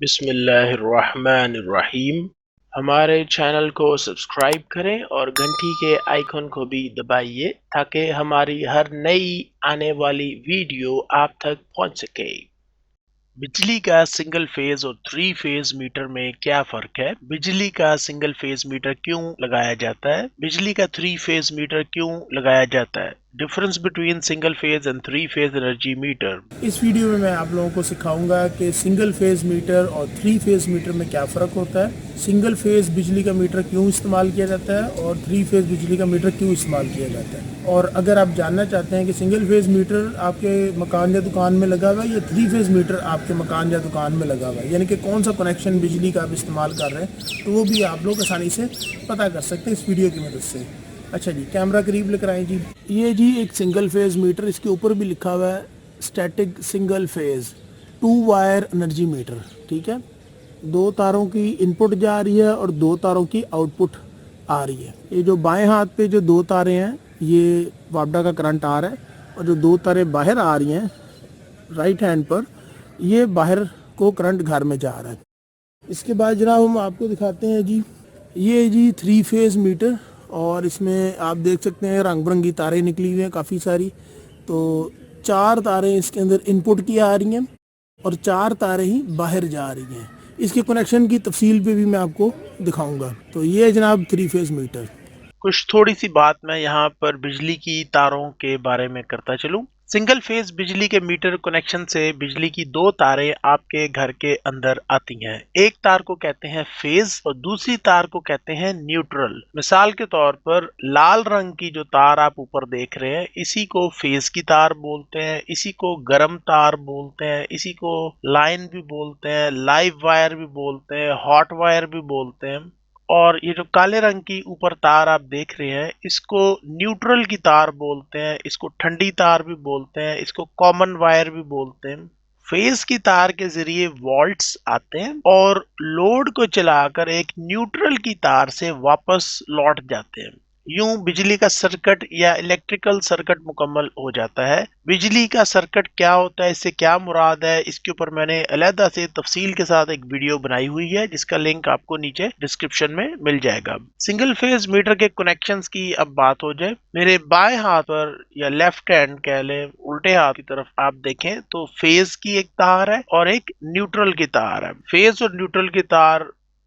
بسم اللہ الرحمن الرحیم۔ ہمارے چینل کو سبسکرائب کریں اور گھنٹی کے آئیکن کو بھی دبائیے تاکہ ہماری ہر نئی آنے والی ویڈیو آپ تک پہنچ سکے۔ بجلی کا سنگل فیز اور 3 فیز میٹر میں کیا فرق ہے؟ بجلی کا سنگل فیز میٹر کیوں لگایا جاتا ہے؟ بجلی کا 3 فیز میٹر کیوں لگایا جاتا ہے؟ Difference between single phase and 3 phase energy meter. اس ویڈیو میں آپ لوگوں کو سکھاؤں گا کہ سنگل فیز میٹر اور 3 فیز میٹر میں کیا فرق ہوتا ہے، سنگل فیز بجلی کا میٹر کیوں استعمال کیا جاتا ہے اور 3 فیز بجلی کا میٹر کیوں استعمال کیا جاتا ہے۔ اور اگر آپ جاننا چاہتے ہیں کہ سنگل فیز میٹر آپ کے مکان یا دکان میں لگا ہوا ہے یا 3 فیز میٹر آپ کے مکان یا دکان میں لگا ہوا ہے، یعنی کہ کون سا کنیکشن بجلی کا آپ استعمال کر رہے ہیں، تو وہ بھی آپ لوگ آسانی سے پتہ کر سکتے ہیں اس ویڈیو کی مدد سے۔ اچھا جی، کیمرہ قریب لے کر آئیں جی۔ یہ جی ایک سنگل فیز میٹر، اس کے اوپر بھی لکھا ہوا ہے static single phase 2 wire energy meter, ٹھیک ہے۔ 2 تاروں کی ان پٹ جا رہی ہے اور 2 تاروں کی آؤٹ پٹ آ رہی ہے۔ یہ جو بائیں ہاتھ پہ جو 2 تاریں ہیں یہ وابڈا کا کرنٹ آ رہا ہے، اور جو 2 تاریں باہر آ رہی ہیں رائٹ ہینڈ پر، یہ باہر کو کرنٹ گھر میں جا رہا ہے۔ اس کے بعد جناب ہم آپ کو دکھاتے ہیں جی، یہ جی 3 فیز میٹر، اور اس میں آپ دیکھ سکتے ہیں رنگ برنگی تاریں نکلی ہوئی ہیں کافی ساری۔ تو 4 تاریں اس کے اندر ان پٹ کی آ رہی ہیں اور 4 تاریں ہی باہر جا رہی ہیں۔ اس کے کنیکشن کی تفصیل پہ بھی میں آپ کو دکھاؤں گا۔ تو یہ جناب 3 فیز میٹر۔ کچھ تھوڑی سی بات میں یہاں پر بجلی کی تاروں کے بارے میں کرتا چلوں۔ سنگل فیز بجلی کے میٹر کنیکشن سے بجلی کی 2 تاریں آپ کے گھر کے اندر آتی ہیں۔ ایک تار کو کہتے ہیں فیز اور دوسری تار کو کہتے ہیں نیوٹرل۔ مثال کے طور پر لال رنگ کی جو تار آپ اوپر دیکھ رہے ہیں، اسی کو فیز کی تار بولتے ہیں، اسی کو گرم تار بولتے ہیں، اسی کو لائن بھی بولتے ہیں، لائیو وائر بھی بولتے ہیں، ہاٹ وائر بھی بولتے ہیں۔ اور یہ جو کالے رنگ کی اوپر تار آپ دیکھ رہے ہیں، اس کو نیوٹرل کی تار بولتے ہیں، اس کو ٹھنڈی تار بھی بولتے ہیں، اس کو کامن وائر بھی بولتے ہیں۔ فیز کی تار کے ذریعے وولٹس آتے ہیں اور لوڈ کو چلا کر ایک نیوٹرل کی تار سے واپس لوٹ جاتے ہیں۔ یوں بجلی کا سرکٹ یا الیکٹریکل سرکٹ مکمل ہو جاتا ہے۔ بجلی کا سرکٹ کیا ہوتا ہے، اس سے کیا مراد ہے، اس کے اوپر میں نے علیحدہ سے تفصیل کے ساتھ ایک ویڈیو بنائی ہوئی ہے، جس کا لنک آپ کو نیچے ڈسکرپشن میں مل جائے گا۔ سنگل فیز میٹر کے کنیکشنز کی اب بات ہو جائے، میرے بائیں ہاتھ پر یا لیفٹ ہینڈ کہہ لیں، الٹے ہاتھ کی طرف آپ دیکھیں تو فیز کی ایک تار ہے اور ایک نیوٹرل کی تار ہے۔ فیز اور نیوٹرل کی تار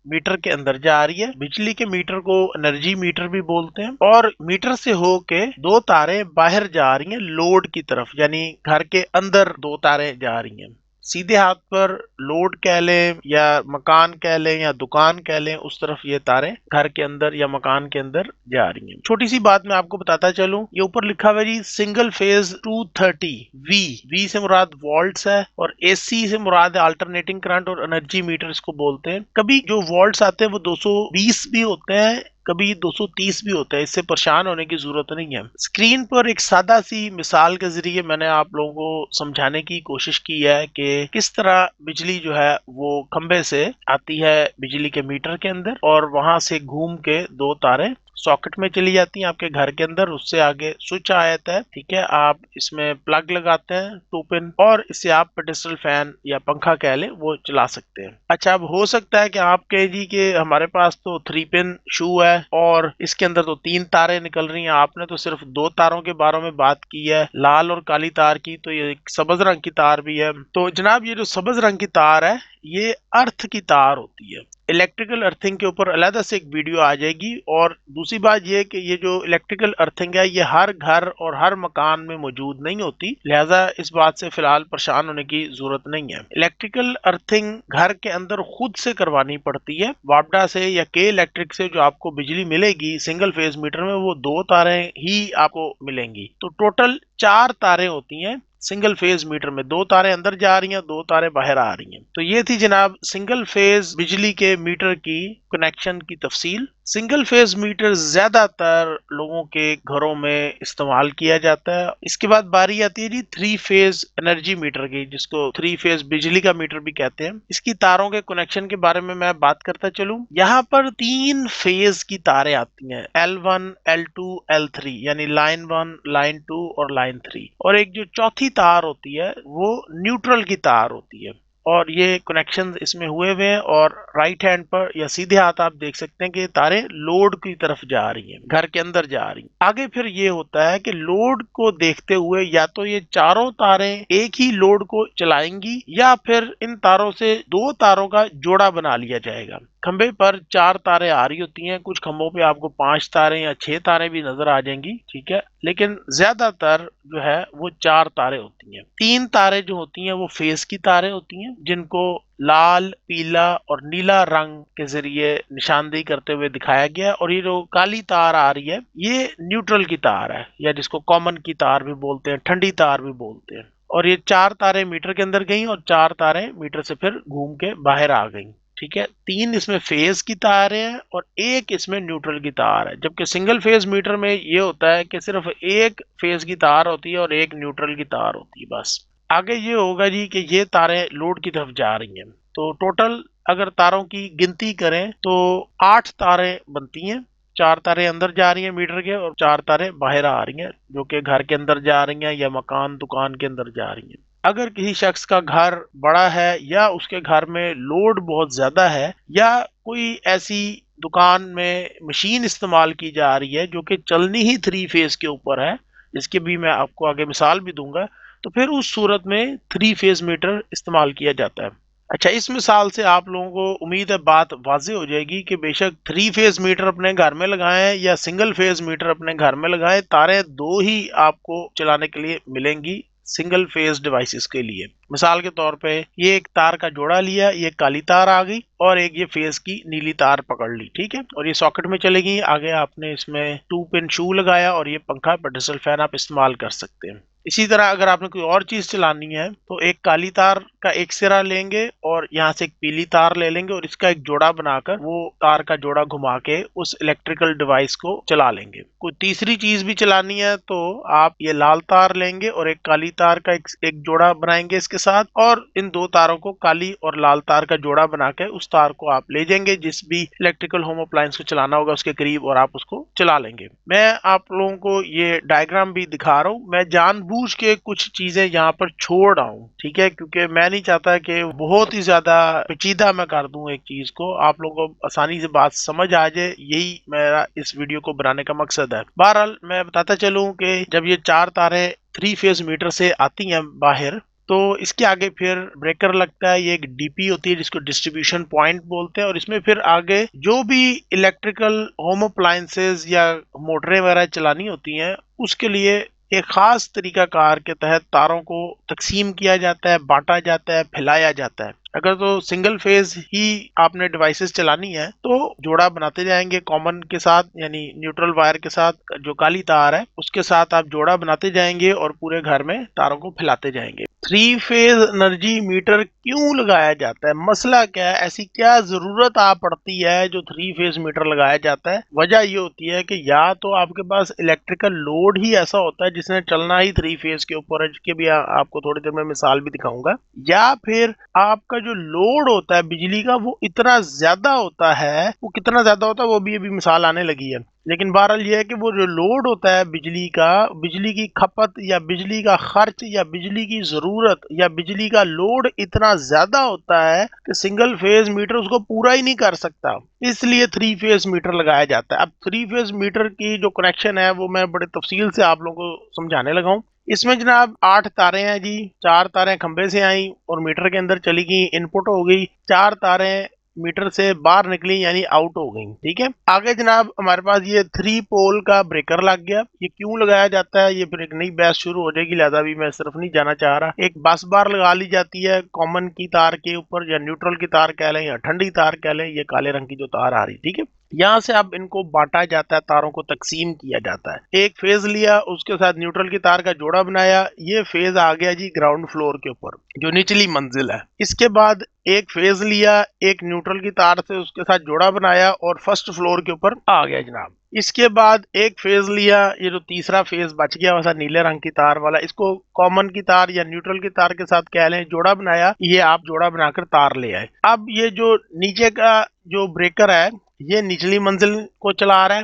میٹر کے اندر جا رہی ہے۔ بجلی کے میٹر کو انرجی میٹر بھی بولتے ہیں، اور میٹر سے ہو کے 2 تاریں باہر جا رہی ہیں لوڈ کی طرف، یعنی گھر کے اندر 2 تاریں جا رہی ہیں۔ سیدھے ہاتھ پر لوڈ کہہ لیں یا مکان کہہ لیں یا دکان کہہ لیں، اس طرف یہ تاریں گھر کے اندر یا مکان کے اندر جا رہی ہیں۔ چھوٹی سی بات میں آپ کو بتاتا چلوں، یہ اوپر لکھا ہوا جی سنگل فیز 230 وی سے مراد وولٹس ہے، اور اے سی سے مراد ہے آلٹرنیٹنگ کرنٹ، اور انرجی میٹر اس کو بولتے ہیں۔ کبھی جو وولٹس آتے ہیں وہ 220 بھی ہوتے ہیں، کبھی 230 بھی ہوتا ہے، اس سے پریشان ہونے کی ضرورت نہیں ہے۔ اسکرین پر ایک سادہ سی مثال کے ذریعے میں نے آپ لوگوں کو سمجھانے کی کوشش کی ہے کہ کس طرح بجلی جو ہے وہ کھمبے سے آتی ہے بجلی کے میٹر کے اندر، اور وہاں سے گھوم کے 2 تاریں ساکٹ میں چلی جاتی ہیں آپ کے گھر کے اندر۔ اس سے آگے سوئچ آ جاتا ہے، ٹھیک ہے، آپ اس میں پلگ لگاتے ہیں 2 پن، اور اسے آپ پیڈسٹل فین یا پنکھا کہہ لیں وہ چلا سکتے ہیں۔ اچھا، اب ہو سکتا ہے کہ آپ کہے جی کہ ہمارے پاس تو 3 پن شو ہے اور اس کے اندر تو 3 تاریں نکل رہی ہیں، آپ نے تو صرف 2 تاروں کے بارے میں بات کی ہے، لال اور کالی تار کی، تو یہ ایک سبز رنگ کی تار بھی ہے۔ تو جناب یہ جو سبز رنگ کی تار ہے یہ ارتھ کی تار ہوتی ہے۔ الیکٹریکل ارتھنگ کے اوپر علیحدہ سے ایک ویڈیو آ جائے گی، اور دوسری بات یہ کہ یہ جو الیکٹریکل ارتھنگ ہے یہ ہر گھر اور ہر مکان میں موجود نہیں ہوتی، لہٰذا اس بات سے فی الحال پریشان ہونے کی ضرورت نہیں ہے۔ الیکٹریکل ارتھنگ گھر کے اندر خود سے کروانی پڑتی ہے، وابڈا سے یا کے الیکٹرک سے جو آپ کو بجلی ملے گی سنگل فیز میٹر میں وہ 2 تاریں ہی آپ کو ملیں گی۔ تو ٹوٹل 4 تاریں ہوتی ہیں سنگل فیز میٹر میں، 2 تاریں اندر جا رہی ہیں، 2 تاریں باہر آ رہی ہیں۔ تو یہ تھی جناب سنگل فیز بجلی کے میٹر کی کنیکشن کی تفصیل۔ سنگل فیز میٹر زیادہ تر لوگوں کے گھروں میں استعمال کیا جاتا ہے۔ اس کے بعد باری آتی ہے جی 3 فیز انرجی میٹر کی، جس کو 3 فیز بجلی کا میٹر بھی کہتے ہیں۔ اس کی تاروں کے کنیکشن کے بارے میں بات کرتا چلوں۔ یہاں پر 3 فیز کی تاریں آتی ہیں، L1 L2 L3، یعنی لائن 1 لائن 2 اور لائن 3، اور ایک جو چوتھی تار ہوتی ہے وہ نیوٹرل کی تار ہوتی ہے۔ اور یہ کنیکشن اس میں ہوئے ہوئے ہیں، اور رائٹ ہینڈ پر یا سیدھے ہاتھ آپ دیکھ سکتے ہیں کہ یہ تاریں لوڈ کی طرف جا رہی ہیں، گھر کے اندر جا رہی ہیں۔ آگے پھر یہ ہوتا ہے کہ لوڈ کو دیکھتے ہوئے یا تو یہ چاروں تاریں ایک ہی لوڈ کو چلائیں گی یا پھر ان تاروں سے 2 تاروں کا جوڑا بنا لیا جائے گا۔ کھمبے پر 4 تاریں آ رہی ہوتی ہیں، کچھ کھمبوں پہ آپ کو 5 تاریں یا 6 تاریں بھی نظر آ جائیں گی، ٹھیک ہے، لیکن زیادہ تر جو ہے وہ 4 تاریں ہوتی ہیں۔ 3 تاریں جو ہوتی ہیں وہ فیز کی تاریں ہوتی ہیں، جن کو لال، پیلا اور نیلا رنگ کے ذریعے نشاندہی کرتے ہوئے دکھایا گیا، اور یہ جو کالی تار آ رہی ہے یہ نیوٹرل کی تار ہے، یا جس کو کامن کی تار بھی بولتے ہیں، ٹھنڈی تار بھی بولتے ہیں۔ اور یہ 4 تاریں میٹر کے اندر گئیں اور 4 تاریں میٹر سے پھر گھوم کے باہر آ گئیں، ٹھیک ہے۔ 3 اس میں فیز کی تاریں ہیں اور 1 اس میں نیوٹرل کی تار ہے، جبکہ سنگل فیز میٹر میں یہ ہوتا ہے کہ صرف 1 فیز کی تار ہوتی ہے اور 1 نیوٹرل کی تار ہوتی ہے بس۔ آگے یہ ہوگا جی کہ یہ تاریں لوڈ کی طرف جا رہی ہیں، تو ٹوٹل اگر تاروں کی گنتی کریں تو 8 تاریں بنتی ہیں۔ 4 تاریں اندر جا رہی ہیں میٹر کے اور 4 تاریں باہر آ رہی ہیں، جو کہ گھر کے اندر جا رہی ہیں یا مکان دکان کے اندر جا رہی ہیں۔ اگر کسی شخص کا گھر بڑا ہے یا اس کے گھر میں لوڈ بہت زیادہ ہے، یا کوئی ایسی دکان میں مشین استعمال کی جا رہی ہے جو کہ چلنی ہی 3 فیز کے اوپر ہے، جس کی بھی میں آپ کو آگے مثال بھی دوں گا، تو پھر اس صورت میں 3 فیز میٹر استعمال کیا جاتا ہے۔ اچھا، اس مثال سے آپ لوگوں کو امید ہے بات واضح ہو جائے گی کہ بے شک 3 فیز میٹر اپنے گھر میں لگائیں یا سنگل فیز میٹر اپنے گھر میں لگائیں، تاریں 2 ہی آپ کو چلانے کے لیے ملیں گی سنگل فیز ڈیوائسز کے لیے۔ مثال کے طور پہ یہ ایک تار کا جوڑا لیا، یہ کالی تار آ گئی اور ایک یہ فیز کی نیلی تار پکڑ لی، ٹھیک ہے، اور یہ ساکٹ میں چلے گی۔ آگے آپ نے اس میں 2 پن شو لگایا اور یہ پنکھا پیڈسٹل فین آپ استعمال کر سکتے ہیں۔ اسی طرح اگر آپ نے کوئی اور چیز چلانی ہے تو ایک کالی تار کا ایک سرا لیں گے اور یہاں سے ایک پیلی تار لے لیں گے اور اس کا ایک جوڑا بنا کر وہ تار کا جوڑا گھما کے اس الیکٹریکل ڈیوائس کو چلا لیں گے۔ کوئی تیسری چیز بھی چلانی ہے تو آپ یہ لال تار لیں گے اور ایک کالی تار کا ایک جوڑا بنائیں گے اس کے ساتھ، اور ان 2 تاروں کو کالی اور لال تار کا جوڑا بنا کے اس تار کو آپ لے جائیں گے جس بھی الیکٹریکل ہوم اپلائنس کو چلانا ہوگا اس کے قریب، اور آپ اس کو چلا لیں گے۔ میں آپ لوگوں کو یہ ڈائیگرام بھی دکھا رہا ہوں، میں جان بوجھ کے کچھ چیزیں یہاں پر چھوڑ رہا ہوں، ٹھیک ہے، کیونکہ میں نہیں چاہتا کہ بہت ہی زیادہ پیچیدہ میں کر دوں ایک چیز کو، آپ لوگوں کو آسانی سے بات سمجھ آ جائے، یہی میرا اس ویڈیو کو بنانے کا مقصد ہے۔ بہرحال میں بتاتا چلوں کہ جب یہ 4 تاریں 3 فیز میٹر سے آتی ہیں باہر، تو اس کے آگے پھر بریکر لگتا ہے، یہ ایک ڈی پی ہوتی ہے جس کو ڈسٹریبیوشن پوائنٹ بولتے ہیں، اور اس میں پھر آگے جو بھی الیکٹریکل ہوم اپلائنسز یا موٹریں وغیرہ چلانی ہوتی ہیں اس کے لیے ایک خاص طریقہ کار کے تحت تاروں کو تقسیم کیا جاتا ہے، بانٹا جاتا ہے، پھیلایا جاتا ہے۔ اگر تو سنگل فیز ہی آپ نے ڈیوائسز چلانی ہے تو جوڑا بناتے جائیں گے کامن کے ساتھ، یعنی نیوٹرل وائر کے ساتھ، جو کالی تار ہے اس کے ساتھ آپ جوڑا بناتے جائیں گے اور پورے گھر میں تاروں کو پھیلاتے جائیں گے۔ 3 فیز انرجی میٹر کیوں لگایا جاتا ہے؟ مسئلہ کیا ہے؟ ایسی کیا ضرورت آپ پڑتی ہے جو 3 فیز میٹر لگایا جاتا ہے؟ وجہ یہ ہوتی ہے کہ یا تو آپ کے پاس الیکٹریکل لوڈ ہی ایسا ہوتا ہے جس نے چلنا ہی 3 فیز کے اوپر ہے، جس کے بھی آپ کو تھوڑی دیر میں مثال بھی دکھاؤں گا، یا پھر آپ کا جو لوڈ ہوتا ہے بجلی کا وہ اتنا زیادہ ہوتا ہے، وہ کتنا زیادہ ہوتا ہے وہ بھی ابھی مثال آنے لگی ہے، لیکن بہرحال یہ ہے کہ وہ جو لوڈ ہوتا ہے بجلی کا، بجلی کی کھپت یا بجلی کا خرچ یا بجلی کی ضرورت یا بجلی کا لوڈ اتنا زیادہ ہوتا ہے کہ سنگل فیز میٹر اس کو پورا ہی نہیں کر سکتا، اس لیے 3 فیز میٹر لگایا جاتا ہے۔ اب 3 فیز میٹر کی جو کنیکشن ہے وہ میں بڑے تفصیل سے آپ لوگوں کو سمجھانے لگا ہوں۔ اس میں جناب 8 تاریں ہیں جی، 4 تاریں کھمبے سے آئیں اور میٹر کے اندر چلی گئی، ان پٹ ہو گئی، 4 تاریں میٹر سے باہر نکلی یعنی آؤٹ ہو گئی، ٹھیک ہے۔ آگے جناب ہمارے پاس یہ 3 پول کا بریکر لگ گیا، یہ کیوں لگایا جاتا ہے یہ پھر ایک نئی بحث شروع ہو جائے گی، لہذا بھی میں صرف نہیں جانا چاہ رہا۔ ایک بس بار لگا لی جاتی ہے کامن کی تار کے اوپر، یا نیوٹرل کی تار کہہ لیں یا ٹھنڈی تار کہہ لیں، یہ کالے رنگ کی جو تار آ رہی، ٹھیک ہے۔ یہاں سے اب ان کو بانٹا جاتا ہے، تاروں کو تقسیم کیا جاتا ہے۔ ایک فیز لیا، اس کے ساتھ نیوٹرل کی تار کا جوڑا بنایا، یہ فیز آ گیا جی گراؤنڈ فلور کے اوپر جو نچلی منزل ہے۔ اس کے بعد ایک فیز لیا، ایک نیوٹرل کی تار سے اس کے ساتھ جوڑا بنایا اور فرسٹ فلور کے اوپر آ گیا جناب۔ اس کے بعد ایک فیز لیا، یہ جو تیسرا فیز بچ گیا ویسا نیلے رنگ کی تار والا، اس کو کامن کی تار یا نیوٹرل کی تار کے ساتھ کہہ لیں، جوڑا بنایا، یہ آپ جوڑا بنا کر تار لے آئے۔ اب یہ جو نیچے کا جو بریکر ہے یہ نچلی منزل کو چلا رہا ہے،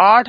8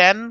10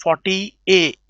40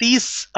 30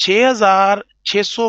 6600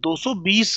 220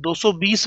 220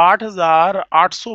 8800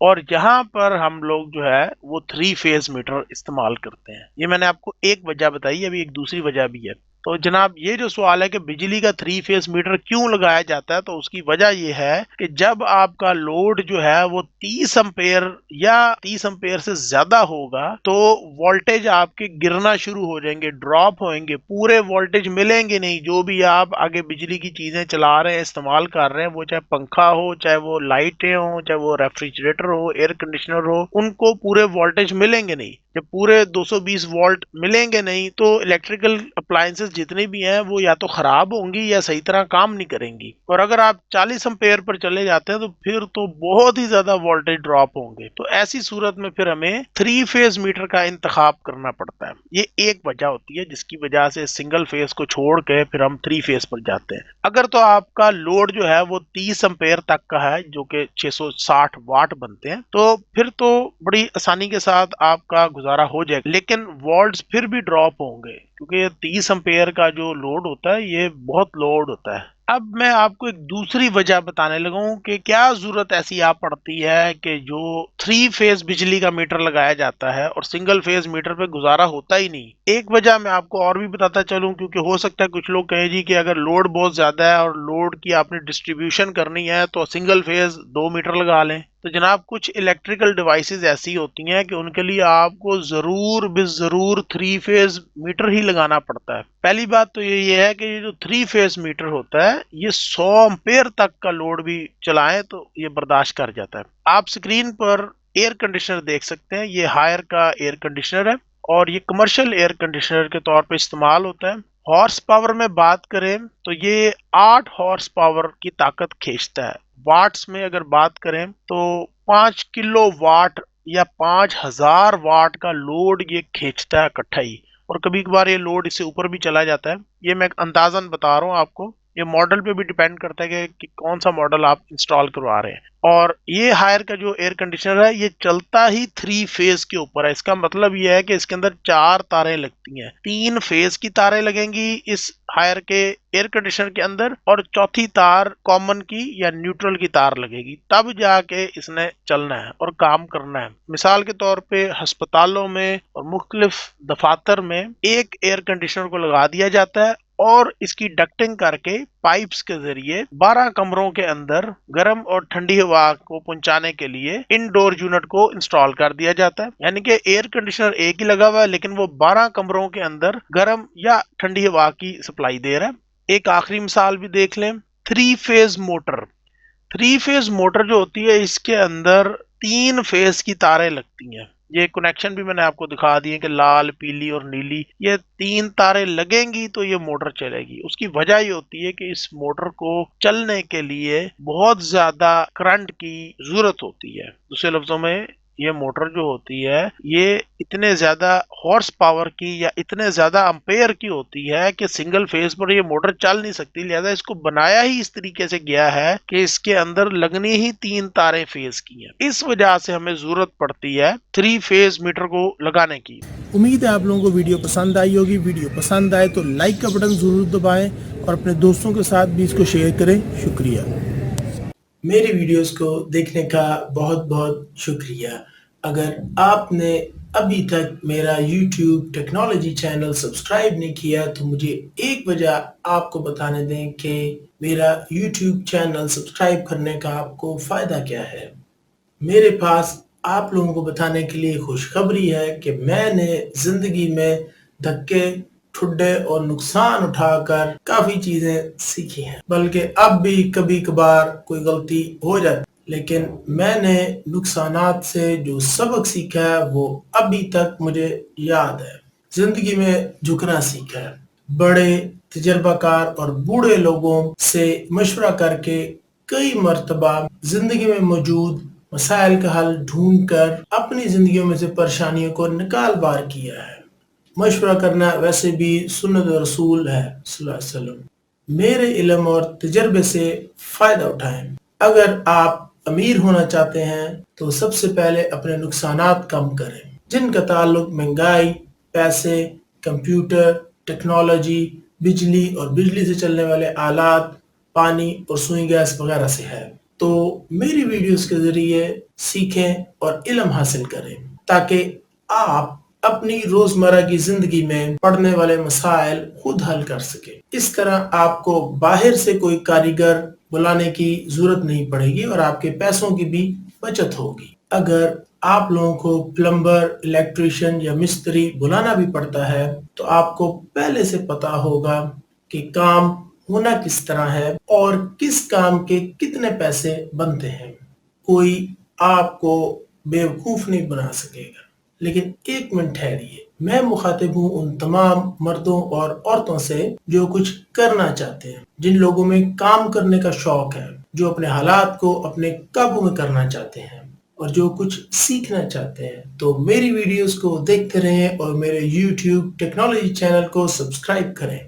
اور یہاں پر ہم لوگ جو ہے وہ 3 فیز میٹر استعمال کرتے ہیں. یہ میں نے آپ کو ایک وجہ بتائی، ابھی ایک دوسری وجہ بھی ہے. تو جناب یہ جو سوال ہے کہ بجلی کا 3 فیز میٹر کیوں لگایا جاتا ہے، تو اس کی وجہ یہ ہے کہ جب آپ کا لوڈ جو ہے وہ 30 امپیر یا 30 امپیر سے زیادہ ہوگا تو وولٹیج آپ کے گرنا شروع ہو جائیں گے، ڈراپ ہوئیں گے، پورے وولٹیج ملیں گے نہیں. جو بھی آپ آگے بجلی کی چیزیں چلا رہے ہیں، استعمال کر رہے ہیں، وہ چاہے پنکھا ہو، چاہے وہ لائٹیں ہوں، چاہے وہ ریفریجریٹر ہو، ایئر کنڈیشنر ہو، ان کو پورے وولٹیج ملیں گے نہیں. جب پورے 220 وولٹ ملیں گے نہیں تو الیکٹریکل اپلائنسز جتنی بھی ہیں وہ یا تو خراب ہوں گی یا صحیح طرح کام نہیں کریں گی. اور اگر آپ 40 امپیئر پر چلے جاتے ہیں تو پھر تو بہت ہی زیادہ وولٹیج ڈراپ ہوں گے. تو ایسی صورت میں پھر ہمیں 3 فیز میٹر کا انتخاب کرنا پڑتا ہے. یہ ایک وجہ ہوتی ہے جس کی وجہ سے سنگل فیز کو چھوڑ کے پھر ہم 3 فیز پر جاتے ہیں. اگر تو آپ کا لوڈ جو ہے وہ 30 امپیئر تک کا ہے جو کہ 660 واٹ بنتے ہیں تو پھر تو بڑی آسانی کے ساتھ آپ کا گزارا ہو جائے گا، لیکن وولٹس پھر بھی ڈراپ ہوں گے کیونکہ یہ 30 امپیئر کا جو لوڈ ہوتا ہے یہ بہت لوڈ ہوتا ہے. اب میں آپ کو ایک دوسری وجہ بتانے لگا ہوں کہ کیا ضرورت ایسی آ پڑتی ہے کہ جو 3 فیز بجلی کا میٹر لگایا جاتا ہے اور سنگل فیز میٹر پہ گزارا ہوتا ہی نہیں. ایک وجہ میں آپ کو اور بھی بتاتا چلوں، کیونکہ ہو سکتا ہے کچھ لوگ کہیں جی کہ اگر لوڈ بہت زیادہ ہے اور لوڈ کی آپ نے ڈسٹریبیوشن کرنی ہے تو سنگل فیز 2 میٹر لگا لیں. تو جناب کچھ الیکٹریکل ڈیوائسز ایسی ہوتی ہیں کہ ان کے لیے آپ کو ضرور 3 فیز میٹر ہی لگانا پڑتا ہے. پہلی بات تو یہ ہے کہ یہ جو 3 فیز میٹر ہوتا ہے یہ 100 امپیئر تک کا لوڈ بھی چلائیں تو یہ برداشت کر جاتا ہے. آپ سکرین پر ایئر کنڈیشنر دیکھ سکتے ہیں، یہ ہائر کا ایئر کنڈیشنر ہے اور یہ کمرشل ایئر کنڈیشنر کے طور پہ استعمال ہوتا ہے. ہارس پاور میں بات کریں تو یہ 8 ہارس پاور کی طاقت کھینچتا ہے. واٹس میں اگر بات کریں تو 5 کلو واٹ یا 5000 واٹ کا لوڈ یہ کھینچتا ہے اکٹھا ہی، اور کبھی کبھار یہ لوڈ اس سے اوپر بھی چلا جاتا ہے. یہ میں اندازاً بتا رہا ہوں آپ کو، یہ ماڈل پہ بھی ڈیپینڈ کرتا ہے کہ کون سا ماڈل آپ انسٹال کروا رہے ہیں. اور یہ ہائر کا جو ایئر کنڈیشنر ہے یہ چلتا ہی 3 فیز کے اوپر ہے. اس کا مطلب یہ ہے کہ اس کے اندر 4 تاریں لگتی ہیں، 3 فیز کی تاریں لگیں گی اس ہائر کے ایئر کنڈیشنر کے اندر اور چوتھی تار کامن کی یا نیوٹرل کی تار لگے گی، تب جا کے اس نے چلنا ہے اور کام کرنا ہے. مثال کے طور پہ ہسپتالوں میں اور مختلف دفاتر میں ایک ایئر کنڈیشنر کو لگا دیا جاتا ہے اور اس کی ڈکٹنگ کر کے پائپس کے ذریعے 12 کمروں کے اندر گرم اور ٹھنڈی ہوا کو پہنچانے کے لیے انڈور یونٹ کو انسٹال کر دیا جاتا ہے. یعنی کہ ایئر کنڈیشنر ایک ہی لگا ہوا ہے لیکن وہ 12 کمروں کے اندر گرم یا ٹھنڈی ہوا کی سپلائی دے رہا ہے. ایک آخری مثال بھی دیکھ لیں، 3 فیز موٹر. 3 فیز موٹر جو ہوتی ہے اس کے اندر 3 فیز کی تاریں لگتی ہیں. یہ کنیکشن بھی میں نے آپ کو دکھا دیے کہ لال، پیلی اور نیلی، یہ 3 تاریں لگیں گی تو یہ موٹر چلے گی. اس کی وجہ یہ ہوتی ہے کہ اس موٹر کو چلنے کے لیے بہت زیادہ کرنٹ کی ضرورت ہوتی ہے. دوسرے لفظوں میں یہ موٹر جو ہوتی ہے یہ اتنے زیادہ ہارس پاور کی یا اتنے زیادہ امپیئر کی ہوتی ہے کہ سنگل فیز پر یہ موٹر چل نہیں سکتی. لہذا اس کو بنایا ہی اس طریقے سے گیا ہے کہ اس کے اندر لگنی ہی 3 تاریں فیز کی ہیں. اس وجہ سے ہمیں ضرورت پڑتی ہے 3 فیز میٹر کو لگانے کی. امید ہے آپ لوگوں کو ویڈیو پسند آئی ہوگی. ویڈیو پسند آئے تو لائک کا بٹن ضرور دبائیں اور اپنے دوستوں کے ساتھ بھی اس کو شیئر کریں. شکریہ. میری ویڈیوز کو دیکھنے کا بہت بہت شکریہ. اگر آپ نے ابھی تک میرا یوٹیوب ٹیکنالوجی چینل سبسکرائب نہیں کیا تو مجھے ایک وجہ آپ کو بتانے دیں کہ میرا یوٹیوب چینل سبسکرائب کرنے کا آپ کو فائدہ کیا ہے. میرے پاس آپ لوگوں کو بتانے کے لیے خوشخبری ہے کہ میں نے زندگی میں دھکے، ٹھڈے اور نقصان اٹھا کر کافی چیزیں سیکھی ہیں، بلکہ اب بھی کبھی کبھار کوئی غلطی ہو جاتی، لیکن میں نے نقصانات سے جو سبق سیکھا ہے وہ ابھی تک مجھے یاد ہے. زندگی میں جھکنا سیکھا ہے. بڑے تجربہ کار اور بوڑھے لوگوں سے مشورہ کر کے کئی مرتبہ زندگی میں موجود مسائل کا حل ڈھونڈ کر اپنی زندگیوں میں سے پریشانیوں کو نکال بار کیا ہے. مشورہ کرنا ویسے بھی سنت رسول ہے صلی اللہ علیہ وسلم. میرے علم اور تجربے سے فائدہ اٹھائیں. اگر آپ امیر ہونا چاہتے ہیں تو سب سے پہلے اپنے نقصانات کم کریں جن کا تعلق مہنگائی، پیسے، کمپیوٹر، ٹیکنالوجی، بجلی اور بجلی سے چلنے والے آلات، پانی اور سوئی گیس وغیرہ سے ہے. تو میری ویڈیوز کے ذریعے سیکھیں اور علم حاصل کریں تاکہ آپ اپنی روزمرہ کی زندگی میں پڑھنے والے مسائل خود حل کر سکیں۔ اس طرح آپ کو باہر سے کوئی کاریگر بلانے کی ضرورت نہیں پڑے گی اور آپ کے پیسوں کی بھی بچت ہوگی۔ اگر آپ لوگوں کو پلمبر، الیکٹریشین یا مستری بلانا بھی پڑتا ہے تو آپ کو پہلے سے پتا ہوگا کہ کام ہونا کس طرح ہے اور کس کام کے کتنے پیسے بنتے ہیں۔ کوئی آپ کو بیوقوف نہیں بنا سکے گا۔ لیکن ایک منٹ ٹھہریے، میں مخاطب ہوں ان تمام مردوں اور عورتوں سے جو کچھ کرنا چاہتے ہیں، جن لوگوں میں کام کرنے کا شوق ہے، جو اپنے حالات کو اپنے قابو میں کرنا چاہتے ہیں اور جو کچھ سیکھنا چاہتے ہیں۔ تو میری ویڈیوز کو دیکھتے رہیں اور میرے YouTube ٹیکنالوجی چینل کو سبسکرائب کریں۔